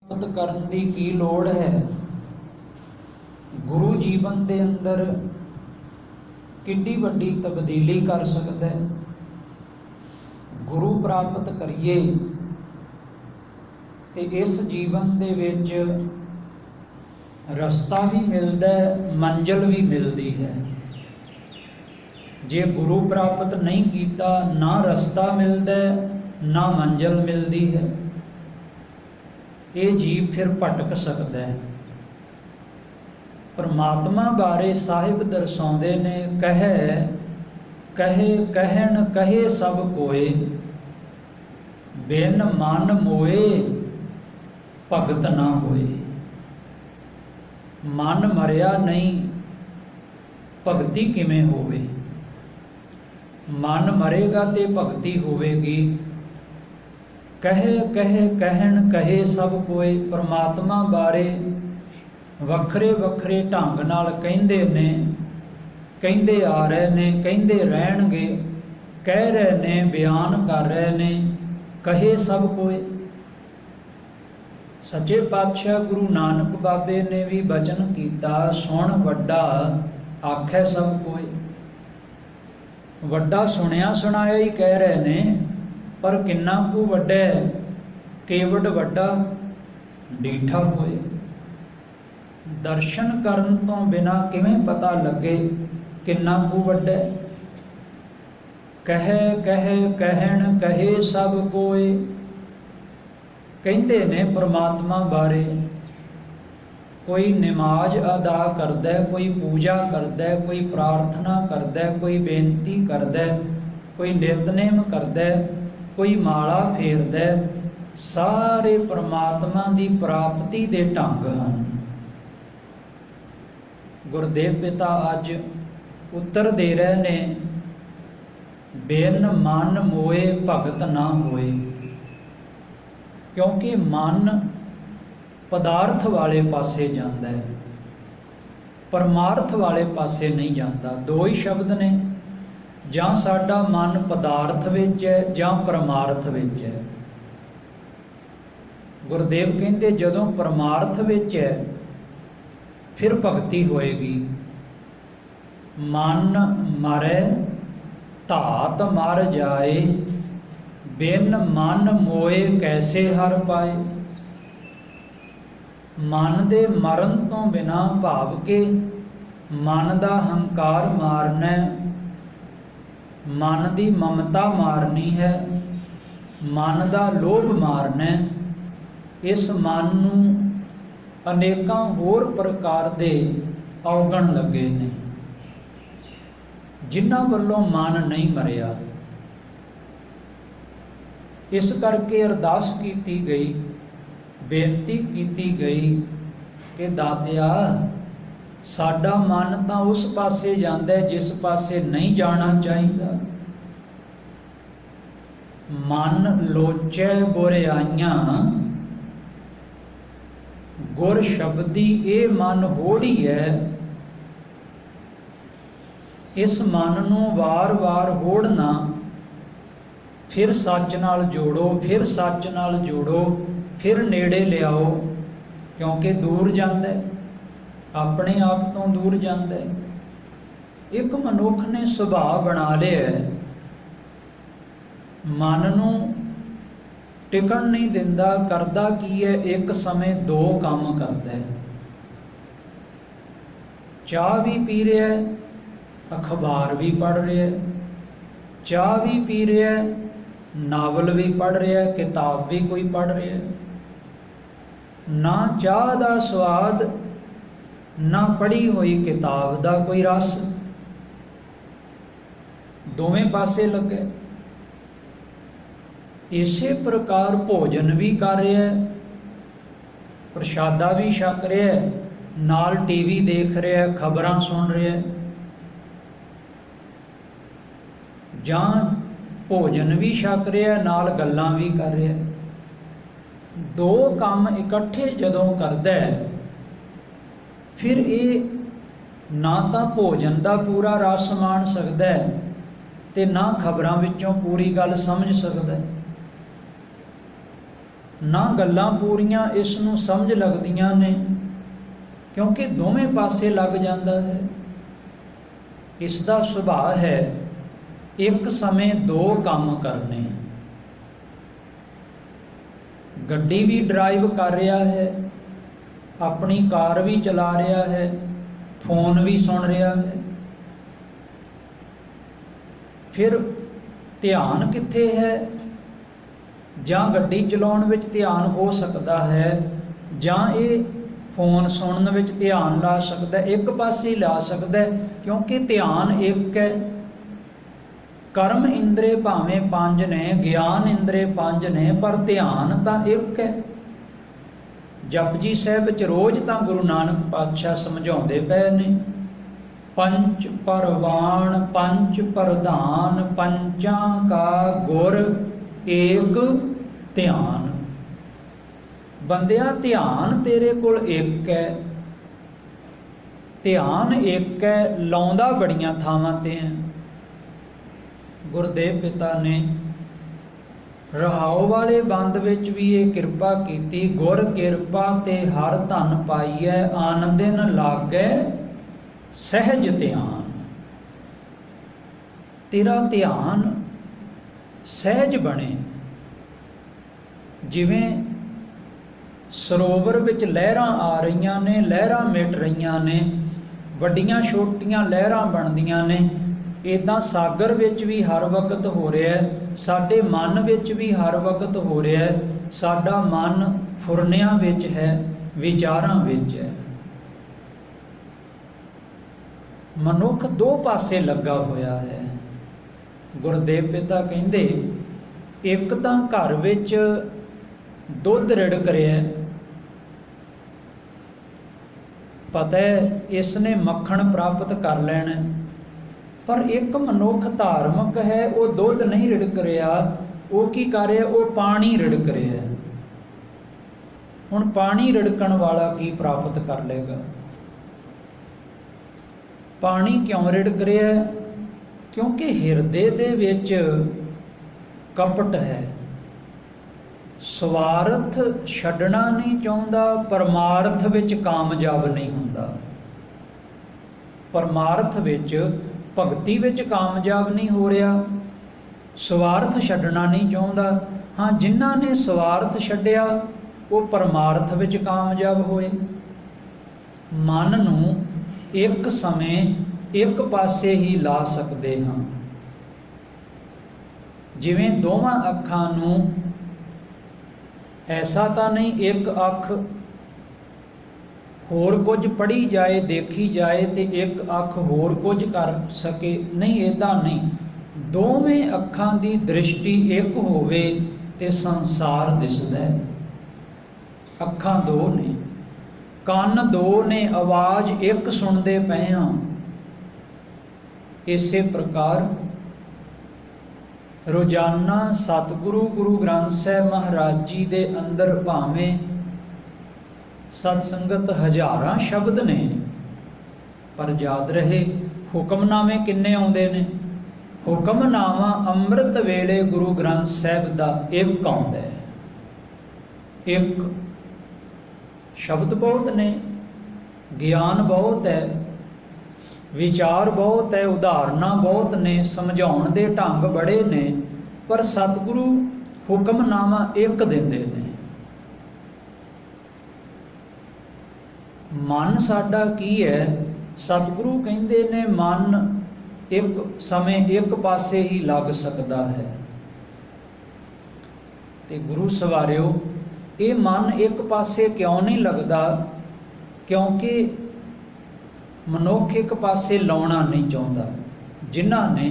प्राप्त करन दी की लोड़ है। गुरु जीवन दे अंदर किड्डी वड्डी तब्दीली कर सकता है। गुरु प्राप्त करिए ते इस जीवन दे विच रस्ता भी मिलता है, मंजिल भी मिलती है। जे गुरु प्राप्त नहीं किया, ना रस्ता मिलता है ना मंजिल मिलती है। ये जीव फिर भटक सकता है। परमात्मा बारे साहिब दर्शाते ने, कहे कहे कहन कहे सब कोय, बिन मन मोए भगत ना होए। मन मरिया नहीं, भगती किवें होवे? मन मरेगा तो भगती होवेगी। कहे कहे कहन कहे सब कोई, परमात्मा बारे वखरे वखरे ढंग नाल कहिंदे ने, कहिंदे आ रहे ने, कहिंदे रहणगे, कह रहे ने, बयान कर रहे ने, कहे सब कोई। सच्चे पातशाह गुरु नानक बाबे ने भी बचन कीता, सुन वड्डा आखे सब कोई। वड्डा सुनिया सुनाया ही कह रहे ने, पर किन्ना कु वड्डा है, केवड वड्डा डीठा होए। दर्शन करन तो बिना किवें पता लगे किन्ना कु वड्डा है। कहे कहे कहन कहे सब कोई, कहते ने परमात्मा बारे। कोई नमाज अदा करदा है, कोई पूजा करदा है, कोई प्रार्थना करदा है, कोई बेनती करदा है, कोई नितनेम करदा है, कोई माला फेरदा है। सारे परमात्मा की प्राप्ति के ढंग हैं। गुरदेव पिता अज उत्तर दे रहे ने, बिन मन मोए भगत ना होए। क्योंकि मन पदार्थ वाले पासे जाता है, परमार्थ वाले पासे नहीं जाता। दो ही शब्द ने, जां साडा मन पदार्थ विच है जां परमार्थ विच है। गुरदेव कहते जदों परमार्थ विच है फिर भगती होएगी। मन मरै धात मर जाए, बिन मन मोए कैसे हर पाए। मन दे मरण तो बिना भाव के मन दा हंकार मारना, मन दी ममता मारनी है, मन दा लोभ मारना। इस मन नूं अनेकां होर प्रकार दे औगण लगे ने, जिन्हां वल्लों मन नहीं मरिया। इस करके अरदास की गई, बेनती की गई कि दातिया साडा मन तो उस पासे जाता है जिस पासे नहीं जाना चाहिए। मन लोचे बुराइयां, गुर शब्दी ये मन होड़ी है। इस मन नूं वार वार होड़ना, फिर सच नाल जोड़ो, फिर सच नाल जोड़ो, फिर नेड़े लियाओ। क्योंकि दूर जाता है, अपने आप तो दूर जाता है। एक मनुख ने सुभाव बना लिया है, मन नूं टिकण नहीं दिंदा। करदा की है, एक समय दो काम करता है। चाह भी पी रहा है, अखबार भी पढ़ रहा है। चाह भी पी रहा है, नावल भी पढ़ रहा है, किताब भी कोई पढ़ रहा है। ना चाह दा स्वाद, ना पढ़ी हुई किताब दा कोई रस, दोवें पासे लगे। इसे प्रकार भोजन भी कर रहा है, प्रशादा भी छक रहा है, नाल टीवी देख रहा है, खबरां सुन रहा है। जां भोजन भी छक रहा है, नाल गल्लां भी कर रहा है। दो काम इकट्ठे जदों करदा है, फिर ये ना तो भोजन का पूरा रस मान सकता है, ते ना खबरां विचों पूरी गल समझ सकता है। ना गल्लां पूरियां इस नूं समझ लगदियां ने, क्योंकि दोवें पासे लग जाता है। इसका सुभाव है एक समय दो काम करने। गड्डी भी ड्राइव कर रहा है, अपनी कार भी चला रहा है, फोन भी सुन रहा है, फिर ध्यान कित्थे है? जां गड्डी चलाउण विच ध्यान हो सकता है, जां ये फोन सुनने विच ध्यान ला सकता है, एक पासे ला सकता है, क्योंकि ध्यान एक है। कर्म इंद्रे भावें पंज ने, ज्ञान इंद्रे पंज ने, पर ध्यान तो एक है। जपजी साहिब च रोज़ तो गुरु नानक पातशाह समझाउंदे पए ने, पंच परवान पंच प्रधान, पंचां का गुर एक ध्यान। बंदिया ध्यान तेरे कोल एक है, ध्यान एक है, लाउंदा बड़ियां थावां ते है। गुरदेव पिता ने रहाओ वाले बंद विच भी ये किरपा कीती, गुर किरपा ते हर धन पाईऐ, आन दिन लागै सहज ध्यान। तेरा ध्यान सहज बने, जिवें सरोवर विच लहरां आ रहीआं ने, लहरां मिट रहीआं ने, वड्डियां छोटियां लहरां बनदियां ने, इदां सागर विच भी हर वक्त हो रहा है, साडे मन विच भी हर वक्त हो रहा है। साडा मन फुरनियां विच है, विचारां विच है। मनुख दो पासे लगा होया है। गुरदेव पिता कहंदे एक तां घर विच दुध रिड़क रहा है, पता है इसने मक्खण प्राप्त कर लेना, पर एक मनुख धार्मिक है, वो दुध नहीं रिड़क रहा, वो की कर रहा, वो पानी रिड़क रहा है। हुण पानी रिड़कण वाला की प्राप्त कर लेगा? पानी क्यों रिड़क रहा है? क्योंकि हिरदे दे विच कपट है, स्वार्थ छड्डना नहीं चाहुंदा, परमार्थ विच कामयाब नहीं हुंदा। परमार्थ विच भगती विच कामयाब नहीं हो रहा, स्वार्थ छड्डना नहीं चाहुंदा। हाँ, जिन्हां ने स्वार्थ छड्डिया वो परमार्थ विच कामयाब होए। मन नूं एक समय एक पासे ही ला सकते हाँ। जिवें दोवां अखां नूं, ऐसा तो नहीं एक अख होर कुछ पढ़ी जाए देखी जाए तो एक अख होर कुछ कर सके, नहीं इदा नहीं। दोवें अखां दी दृष्टि एक होवे ते संसार दिसदा है। अखां दो ने, कान दो ने, आवाज़ एक सुनते पे हाँ। इसे प्रकार रोजाना सतगुरु गुरु ग्रंथ साहिब महाराज जी दे अंदर भावें सतसंगत हज़ारां शब्द ने, पर याद रहे हुक्मनामे किन्ने आउंदे ने? हुक्मनामा अमृत वेले गुरु ग्रंथ साहिब दा एक आउंदा है। एक शब्द बहुत ने, ज्ञान बहुत है, विचार बहुत है, उदाहरणा बहुत ने, समझाउण दे ढंग बड़े ने, पर सतगुरु हुक्मनामा एक दिंदे ने। मन साडा की है? सतगुरु कहंदे ने मन एक समय एक पासे ही लग सकता है। ते गुरु सवारियो, ये मन एक पासे क्यों नहीं लगता? क्योंकि मनुख एक पासे लाउणा नहीं चाहता। जिन्हां ने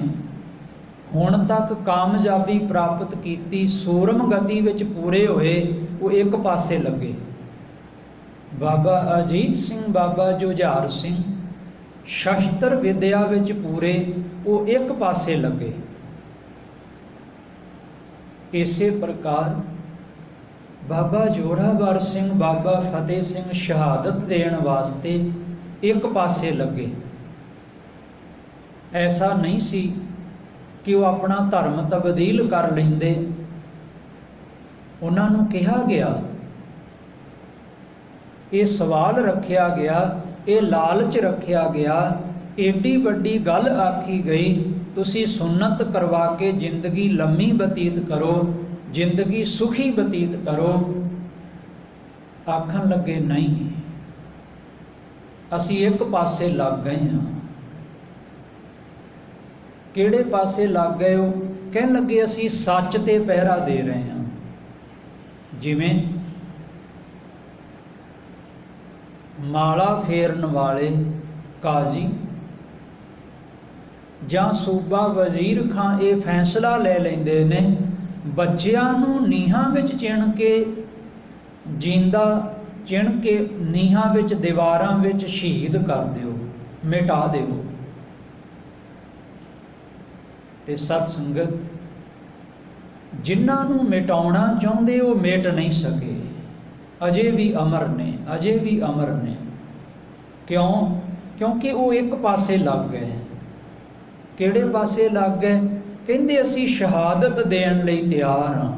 हुण तक कामयाबी प्राप्त की, सूरम गति विच पूरे होए, वो एक पासे लगे। बाबा अजीत सिंह, बाबा जुझार सिंह शस्त्र विद्या विच पूरे, वो एक पासे लगे। इसे प्रकार बाबा जोरावर सिंह, बाबा फतेह सिंह शहादत देण वास्ते एक पासे लगे। ऐसा नहीं सी कि वो अपना धर्म तब्दील कर लेंदे, ਉਹਨਾਂ ਨੂੰ ਕਿਹਾ ਗਿਆ, ਇਹ ਸਵਾਲ ਰੱਖਿਆ ਗਿਆ, ਇਹ ਲਾਲਚ ਰੱਖਿਆ ਗਿਆ, ਏਡੀ ਵੱਡੀ ਗੱਲ ਆਖੀ ਗਈ, ਤੁਸੀਂ ਸੁन्नत ਕਰਵਾ ਕੇ ਜ਼ਿੰਦਗੀ ਲੰਮੀ ਬਤੀਤ ਕਰੋ, ਜ਼ਿੰਦਗੀ ਸੁਖੀ ਬਤੀਤ ਕਰੋ। ਆਖਣ ਲੱਗੇ ਨਹੀਂ, ਅਸੀਂ ਇੱਕ ਪਾਸੇ ਲੱਗ ਗਏ ਹਾਂ। ਕਿਹੜੇ ਪਾਸੇ ਲੱਗ ਗਏ ਹੋ? ਕਹਿਣ ਲੱਗੇ ਅਸੀਂ ਸੱਚ ਤੇ ਪਹਿਰਾ ਦੇ ਰਹੇ ਹਾਂ। ਜਿਵੇਂ ਮਾਲਾ ਫੇਰਨ ਵਾਲੇ ਕਾਜ਼ੀ ਜਾਂ ਸੂਬਾ ਵਜ਼ੀਰ ਖਾਂ ਇਹ ਫੈਸਲਾ ਲੈ ਲੈਂਦੇ ਨੇ, ਬੱਚਿਆਂ ਨੂੰ ਨੀਹਾਂ ਵਿੱਚ ਚਿਣ ਕੇ, ਜਿੰਦਾ ਚਿਣ ਕੇ ਨੀਹਾਂ ਵਿੱਚ, ਦੀਵਾਰਾਂ ਵਿੱਚ ਸ਼ਹੀਦ ਕਰ ਦਿਓ, ਮਿਟਾ ਦਿਓ। ਤੇ ਸਤ ਸੰਗਤ, ਜਿਨ੍ਹਾਂ ਨੂੰ ਮਿਟਾਉਣਾ ਚਾਹੁੰਦੇ ਉਹ ਮਿਟ ਨਹੀਂ ਸਕੇ, ਅਜੇ ਵੀ ਅਮਰ ਨੇ, ਅਜੇ ਵੀ ਅਮਰ ਨੇ। ਕਿਉਂ? ਕਿਉਂਕਿ ਉਹ ਇੱਕ ਪਾਸੇ ਲੱਗ ਗਏ। ਕਿਹੜੇ ਪਾਸੇ ਲੱਗ ਗਏ? ਕਹਿੰਦੇ ਅਸੀਂ ਸ਼ਹਾਦਤ ਦੇਣ ਲਈ ਤਿਆਰ ਹਾਂ,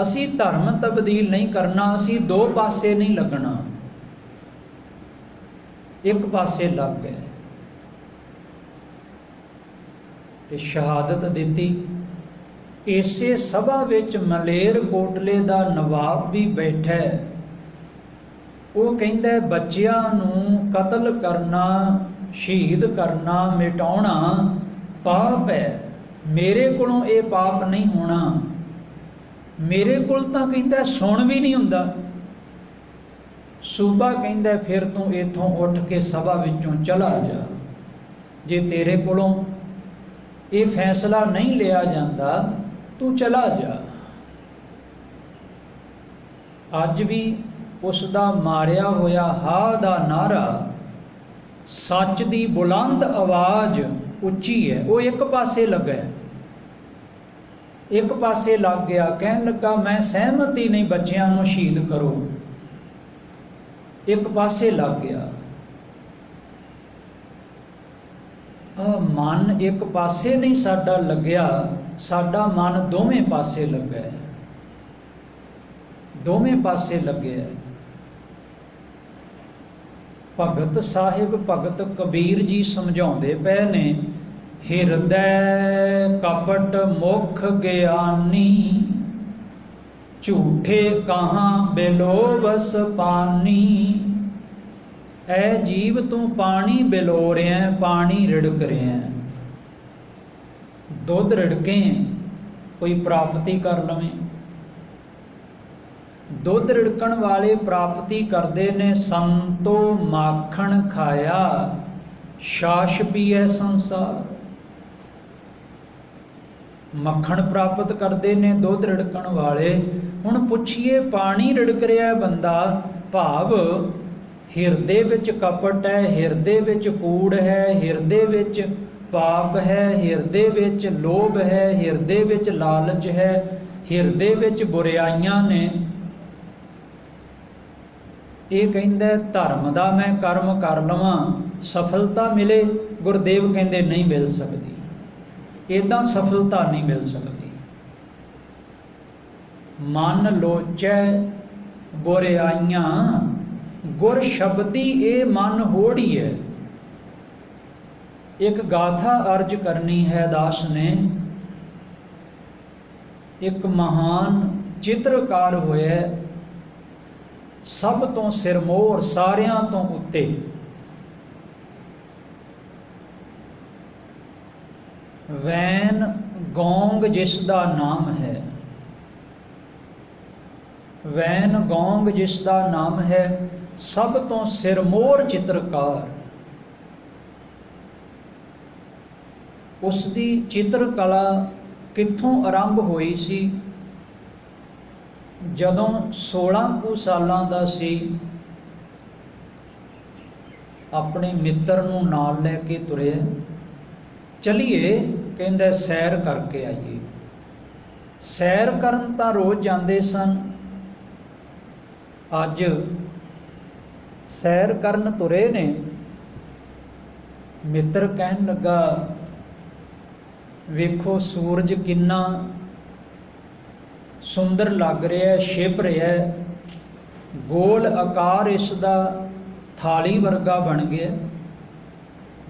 ਅਸੀਂ ਧਰਮ ਤਬਦੀਲ ਨਹੀਂ ਕਰਨਾ, ਅਸੀਂ ਦੋ ਪਾਸੇ ਨਹੀਂ ਲੱਗਣਾ। ਇੱਕ ਪਾਸੇ ਲੱਗ ਗਏ ਤੇ ਸ਼ਹਾਦਤ ਦਿੱਤੀ। ਇਸੇ ਸਭਾ ਵਿੱਚ ਮਲੇਰ ਕੋਟਲੇ ਦਾ ਨਵਾਬ ਵੀ ਬੈਠਾ। ਉਹ ਕਹਿੰਦਾ ਬੱਚਿਆਂ ਨੂੰ ਕਤਲ ਕਰਨਾ, ਸ਼ਹੀਦ ਕਰਨਾ, ਮਿਟਾਉਣਾ ਪਾਪ ਹੈ, ਮੇਰੇ ਕੋਲੋਂ ਇਹ ਪਾਪ ਨਹੀਂ ਹੋਣਾ। ਮੇਰੇ ਕੋਲ ਤਾਂ ਕਹਿੰਦਾ ਸੁਣ ਵੀ ਨਹੀਂ ਹੁੰਦਾ। ਸੂਬਾ ਕਹਿੰਦਾ ਫਿਰ ਤੂੰ ਇੱਥੋਂ ਉੱਠ ਕੇ ਸਭਾ ਵਿੱਚੋਂ ਚਲਾ ਜਾ, ਜੇ ਤੇਰੇ ਕੋਲੋਂ ਇਹ ਫੈਸਲਾ ਨਹੀਂ ਲਿਆ ਜਾਂਦਾ ਤੂੰ ਚਲਾ ਜਾ। ਅੱਜ ਵੀ ਉਸ ਦਾ ਮਾਰਿਆ ਹੋਇਆ ਹਾ ਦਾ ਨਾਰਾ, ਸੱਚ ਦੀ ਬੁਲੰਦ ਆਵਾਜ਼ ਉੱਚੀ ਹੈ। ਉਹ ਇੱਕ ਪਾਸੇ ਲੱਗਾ, ਇੱਕ ਪਾਸੇ ਲੱਗ ਗਿਆ, ਕਹਿਣ ਲੱਗਾ ਮੈਂ ਸਹਿਮਤ ਹੀ ਨਹੀਂ, ਬੱਚਿਆਂ ਨੂੰ ਸ਼ਹੀਦ ਕਰੋ। ਇੱਕ ਪਾਸੇ ਲੱਗ ਗਿਆ। ਮਨ ਇੱਕ ਪਾਸੇ ਨਹੀਂ ਸਾਡਾ ਲੱਗਿਆ, ਸਾਡਾ ਮਨ ਦੋਵੇਂ ਪਾਸੇ ਲੱਗਾ, ਦੋਵੇਂ ਪਾਸੇ ਲੱਗਿਆ। ਭਗਤ ਸਾਹਿਬ, ਭਗਤ ਕਬੀਰ ਜੀ ਸਮਝਾਉਂਦੇ ਪਏ ਨੇ, ਹਿਰਦੈ ਕਪਟ ਮੁਖ ਗਿਆਨੀ, ਝੂਠੇ ਕਹਾਂ ਬਿਲੋਵਸ ਪਾਨੀ। ਐ ਜੀਵ ਤੂੰ ਪਾਣੀ ਬਿਲੋ ਰਿਹਾ, ਪਾਣੀ ਰਿੜਕ ਰਿਹਾ। ਦੁੱਧ ਰਿੜਕੇ ਕੋਈ ਪ੍ਰਾਪਤੀ ਕਰ ਲਵੇਂ। ਦੁੱਧ ਰਿੜਕਣ ਵਾਲੇ ਪ੍ਰਾਪਤੀ ਕਰਦੇ ਨੇ, ਸੰਤੋ ਮਾਖਣ ਖਾਇਆ, ਛਾਛ ਪੀਐ ਸੰਸਾਰ। ਮੱਖਣ ਪ੍ਰਾਪਤ ਕਰਦੇ ਨੇ ਦੁੱਧ ਰਿੜਕਣ ਵਾਲੇ। ਹੁਣ ਪੁੱਛੀਏ, ਪਾਣੀ ਰਿੜਕ ਰਿਹਾ ਬੰਦਾ, ਭਾਵ ਹਿਰਦੇ ਵਿੱਚ ਕਪਟ ਹੈ, ਹਿਰਦੇ ਵਿੱਚ ਕੂੜ ਹੈ, ਹਿਰਦੇ ਵਿੱਚ ਪਾਪ ਹੈ, ਹਿਰਦੇ ਵਿੱਚ ਲੋਭ ਹੈ, ਹਿਰਦੇ ਵਿੱਚ ਲਾਲਚ ਹੈ, ਹਿਰਦੇ ਵਿੱਚ ਬੁਰਾਈਆਂ ਨੇ। ਇਹ ਕਹਿੰਦਾ ਧਰਮ ਦਾ ਮੈਂ ਕਰਮ ਕਰ ਲਵਾਂ, ਸਫਲਤਾ ਮਿਲੇ। ਗੁਰਦੇਵ ਕਹਿੰਦੇ ਨਹੀਂ ਮਿਲ ਸਕਦੀ, ਏਦਾਂ ਸਫਲਤਾ ਨਹੀਂ ਮਿਲ ਸਕਦੀ। ਮਨ ਲੋਚੈ ਬੁਰਾਈਆਂ, ਗੁਰ ਸ਼ਬਦੀ ਇਹ ਮਨ ਹੋੜੀ ਹੈ। ਇੱਕ ਗਾਥਾ ਅਰਜ ਕਰਨੀ ਹੈ ਦਾਸ ਨੇ। ਇੱਕ ਮਹਾਨ ਚਿੱਤਰਕਾਰ ਹੋਇਆ, ਸਭ ਤੋਂ ਸਿਰਮੌਰ, ਸਾਰਿਆਂ ਤੋਂ ਉੱਤੇ। ਵੈਨ ਗੌਂਗ ਜਿਸ ਦਾ ਨਾਮ ਹੈ, ਵੈਨ ਗੌਂਗ ਜਿਸ ਦਾ ਨਾਮ ਹੈ, ਸਭ ਤੋਂ ਸਿਰਮੌਰ ਚਿੱਤਰਕਾਰ। ਉਸ ਦੀ ਚਿੱਤਰਕਲਾ ਕਿੱਥੋਂ ਆਰੰਭ ਹੋਈ ਸੀ? ਜਦੋਂ 16 ਕੁ ਸਾਲਾਂ ਦਾ ਸੀ, ਆਪਣੇ ਮਿੱਤਰ ਨੂੰ ਨਾਲ ਲੈ ਕੇ ਤੁਰਿਆ। ਚਲੀਏ, ਕਹਿੰਦਾ ਸੈਰ ਕਰਕੇ ਆਈਏ। ਸੈਰ ਕਰਨ ਤਾਂ ਰੋਜ਼ ਜਾਂਦੇ ਸਨ, ਅੱਜ ਸੈਰ ਕਰਨ ਤੁਰੇ ਨੇ। ਮਿੱਤਰ ਕਹਿਣ ਲੱਗਾ, ਵੇਖੋ ਸੂਰਜ ਕਿੰਨਾ सुंदर लग रहा है, छिप रहा है। गोल आकार इसका थाली वर्गा बन गया,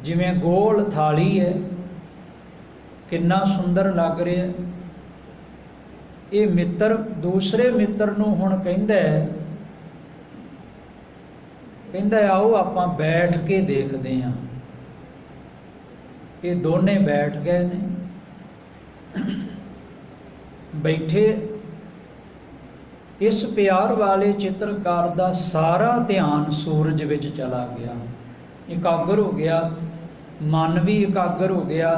जिवें गोल थाली है, कितना सुंदर लग रहा है। ये मित्र दूसरे मित्र नूं हुण कहंदा आओ आपां बैठ के देखते हैं। ये दोने बैठ गए ने, बैठे। इस प्यार वाले चित्रकार का सारा ध्यान सूरज विच चला गया, एकाग्र हो गया, मन भी एकाग्र हो गया।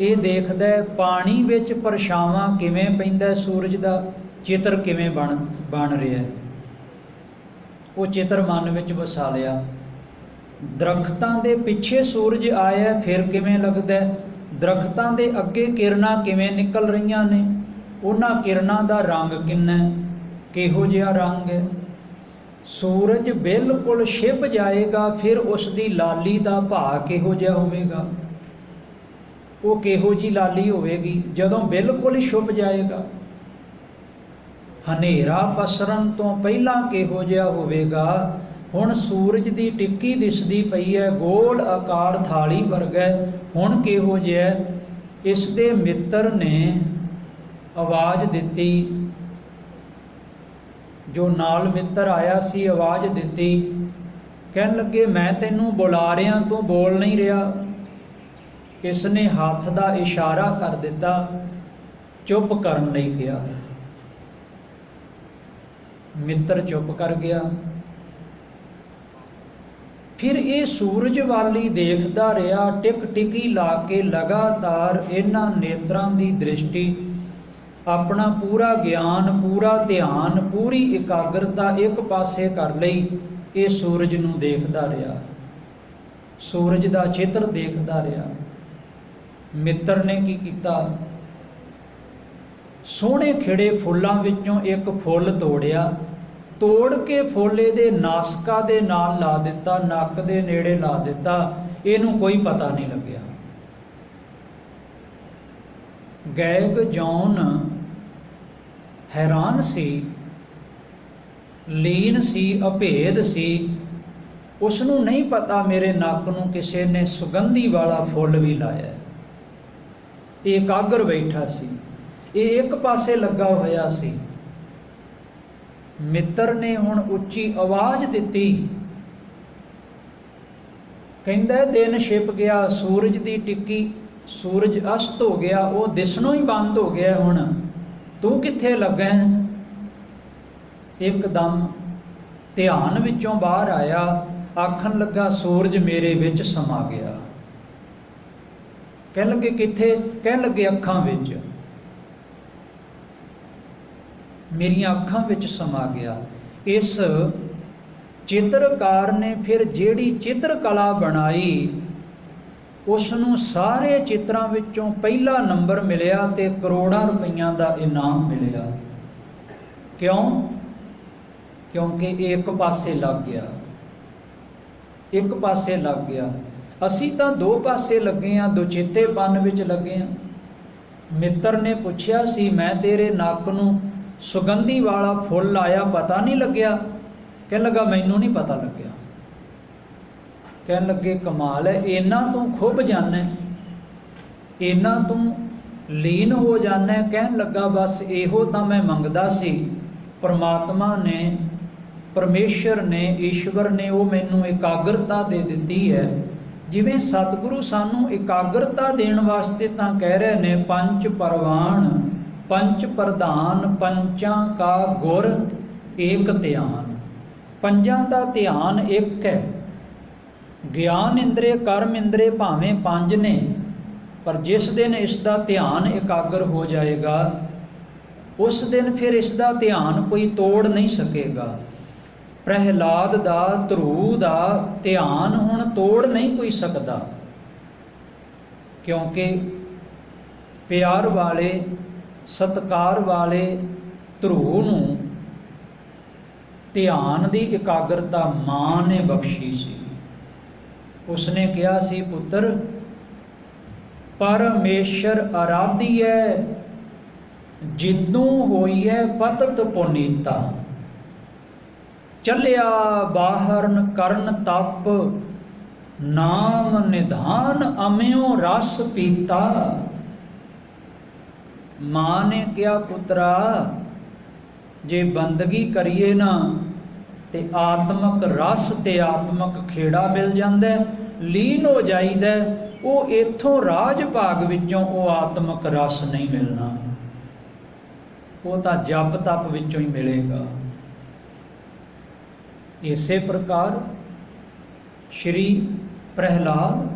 ये देखदा है पानी विच परछावां किवें पैंदा, सूरज का चित्र किवें बन रहा है। वो चित्र मन विच वसा लिया। दरख्तां दे पिछे सूरज आया, फिर किवें लगदा है, दरख्तां दे अगे किरणां किवें निकल रहीआं ने, उन्हां किरणां दा रंग किन्ना है, किहो जिहा रंग है। सूरज बिल्कुल छिप जाएगा, फिर उसकी लाली का भाव किहो जिहा होवेगा, वो किहो जी लाली होवेगी जदों बिल्कुल ही छुप जाएगा। हनेरा पसरन तो पहला किहो जिहा होवेगा। हुण सूरज की टिक्की दिसदी पई है, गोल आकार थाली वर्गा, हुण किहो जिहा। इसदे मित्र ने आवाज़ दिती, जो नाल मित्र आया सी आवाज़ दिती, कहन लगे मैं तैनूं बुला रहा, तू बोल नहीं रहा। इसने हाथ का इशारा कर दिता, चुप करन लई कहा। मित्र चुप कर गया। फिर ये सूरज वाली देखता रहा, टिक टिकी ला के लगातार इन्हां नेत्रां दी दृष्टि, अपना पूरा ज्ञान, पूरा ध्यान, पूरी एकाग्रता एक पासे कर लई। ये सूरज नूं देखता रहा, सूरज का चित्र देखता रहा। मित्र ने की कीता, सोहणे खिड़े फुल्लां विचों एक फुल तोड़िया, तोड़ के फुल इहदे नासका दे नाल ला दिता, नक दे नेड़े ला दिता। इहनूं कोई पता नहीं लग्या। गैग जौन हैरान सी, लीन सी, अभेद सी। उसनूं नहीं पता मेरे नक नूं किसी ने सुगंधी वाला फुल भी लाया। एकाग्र बैठा सी, ये एक पासे लगा होया सी। मित्र ने हुण उच्ची आवाज़ दिती, कहंदा दिन छिप गया, सूरज की टिक्की, सूरज अस्त हो गया, वो दिसणों ही बंद हो गया। हुण तू कित्थे लगा है? एकदम ध्यान विचों बाहर आया, आखन लगा सूरज मेरे विच समा गया। कह लगे कित्थे? कह लगे अखां विच, मेरियां अखां विच समा गया। इस चित्रकार ने फिर जिहड़ी चित्रकला बनाई, उसनूं सारे चित्रां विचों पहला नंबर मिलिया ते करोड़ां रुपइयां दा इनाम मिलिया। क्यों? क्योंकि एक पासे लग गया, एक पासे लग गया। असी तां दो पासे लगे हाँ, दुचित्तेपन विच लगे हाँ। मित्र ने पुछया सी, मैं तेरे नक नूं सुगंधी वाला फुल लाया, पता नहीं लग्या? कह लगा मैनू नहीं पता लग्या। कह लगे कमाल है, इन्ना तू खुब जाना, इन्ना तू लीन हो जाना। कह लगा बस इहो तां मैं मंगदा सी। परमात्मा ने, परमेश्वर ने, ईश्वर ने वो मैनू एकाग्रता दे दिती है। जिवें सतगुरु सानू एकाग्रता देण वास्ते तां कह रहे ने, पंच परवान पंच प्रधान पंचां का गुर एक ध्यान। पंजां दा ध्यान एक है। ज्ञान इंद्रे कर्म इंद्रे भावें पंज ने, पर जिस दिन इसका ध्यान एकाग्र हो जाएगा, उस दिन फिर इसका ध्यान कोई तोड़ नहीं सकेगा। प्रहलाद दा, ध्रुव दा ध्यान हुण तोड़ नहीं कोई सकता, क्योंकि प्यार वाले, सत्कार वाले ध्रुव नूं ध्यान की एकाग्रता मां ने बख्शी सी। उसने कहा सी, पुत्र परमेश्वर आराधी है, जिदों होइए पतत पुनीता। चलिया बाहरन करन तप, नाम निधान अम्यो रस पीता। मां ने क्या पुत्रा, जे बंदगी करिए ना ते आत्मक रस ते आत्मक खेड़ा मिल जाता है, लीन हो जाइदा। वो इथों राज भाग विचों वो आत्मक रस नहीं मिलना, वो तो जप तप विचों ही मिलेगा। इसे प्रकार श्री प्रहलाद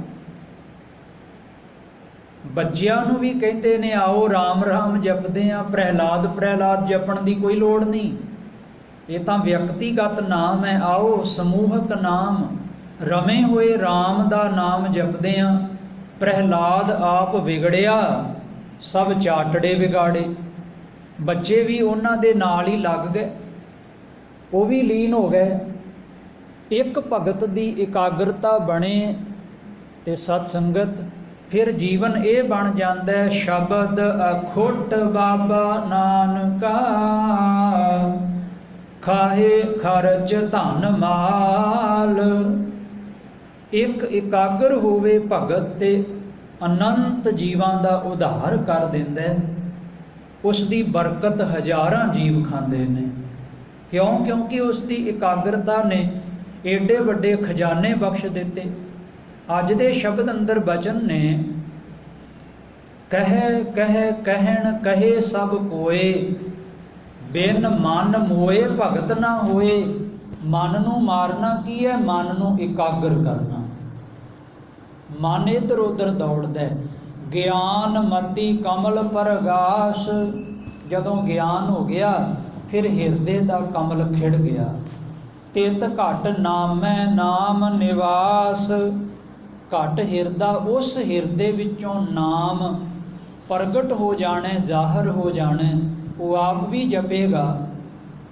बच्चियां नूं भी कहते ने आओ राम राम जपदे आ। प्रहलाद प्रहलाद जपण की कोई लोड़ नहीं, ये तो व्यक्तिगत नाम है। आओ समूहक नाम, रमे हुए राम का नाम जपदे आ। प्रहलाद आप विगड़िया, सब चाटड़े विगाड़े। बच्चे भी उन्हां दे नाल ही लग गए, वो भी लीन हो गए। एक भगत की एकाग्रता बने ते सतसंगत, फिर जीवन ये बन जाता है शब्द अखुट बाबा नानका, खाहे खर्च धन माल। एक एकाग्र होवे भगत ते अनंत जीवां दा उधार कर दिंदा है। उसकी बरकत हजारां जीव खांदे ने। क्यों? क्योंकि उसकी एकाग्रता ने एडे वड्डे खजाने बख्श दिते। अज दे शब्द अंदर बचन ने, कह कह कहण कहे सब कोए, बिन मन मोए भगत ना होए। मन नूं मारना की है? मन नूं एकाग्र करना। मन इधर उधर दौड़दा है। ज्ञान मति कमल प्रगाश, जदों ज्ञान हो गया फिर हिरदे का कमल खिड़ गया। तित घट नामै नाम निवास, घट हिरदा उस हिरदे विचों नाम प्रगट हो जाने, जाहिर हो जाने। वो आप भी जपेगा,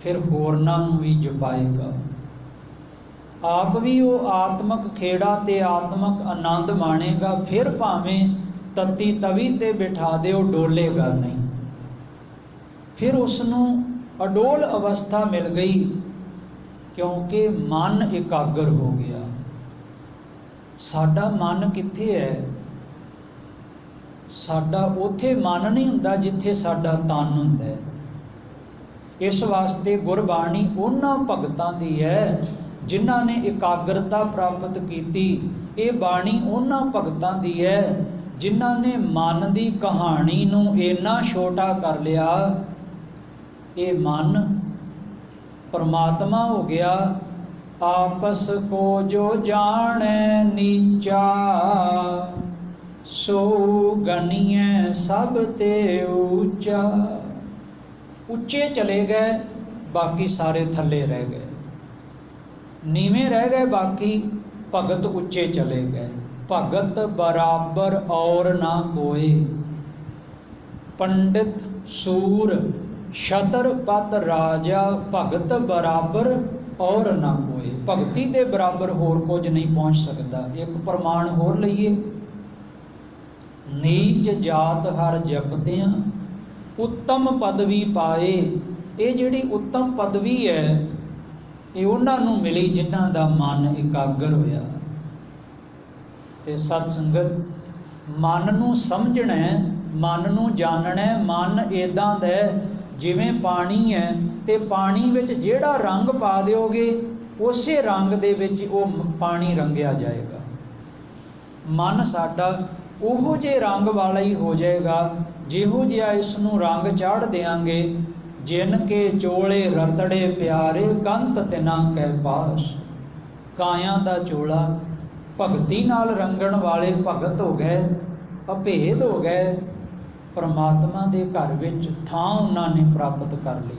फिर होरनां नूं भी जपाएगा। आप भी वो आत्मक खेड़ा ते आत्मक आनंद माणेगा। फिर भावें तत्ती तवी ते बिठा दे, डोलेगा नहीं। फिर उसनूं अडोल अवस्था मिल गई, क्योंकि मन एकाग्र हो गया। साडा मन कित्थे है? साडा उत्थे मन नहीं हुंदा जिथे साडा तन हुंदा है। इस वास्ते गुरबाणी उन्हां भगतां दी है जिन्हां ने एकाग्रता प्राप्त की। ये बाणी उन्हां भगतां दी है जिन्हां ने मन की कहानी नूं इन्ना छोटा कर लिया, ये मन परमात्मा हो गया। आपस को जो जाने नीचा, सो गनिए सब ते ऊंचा। उच्चे चले गए, बाकी सारे थल्ले रह गए। नीवें रह गए बाकी, भगत उच्चे चले गए। भगत बराबर और ना कोई, पंडित सूर छतर पत राजा, भगत बराबर और ना कोई। भगती के बराबर होर कुछ नहीं पहुँच सकता। एक प्रमाण होर लईए, नीच जात हर जपदियां उत्तम पदवी पाए। ये जिहड़ी उत्तम पदवी है, ये उन्हां नूं मिली जिन्हां दा मन एकाग्र होया। ते सत संगत मन नूं समझना है, मन नूं जानना है। मन इदां दा जिवें पानी है, ते पानी विच जिहड़ा रंग पा दिओगे उसे रंग दे विच वो पानी रंगिया जाएगा। मन साडा उहो जे रंग वाला ही हो जाएगा जिहो जिहा इसनूं रंग चाढ़ देंगे। जिन के चोले रतड़े प्यारे, कंत तिना कै पास। काया दा चोला भगती नाल रंगण वाले भगत हो गए, अभेद हो गए। परमात्मा दे घर विच थां उन्हां ने प्राप्त कर ली।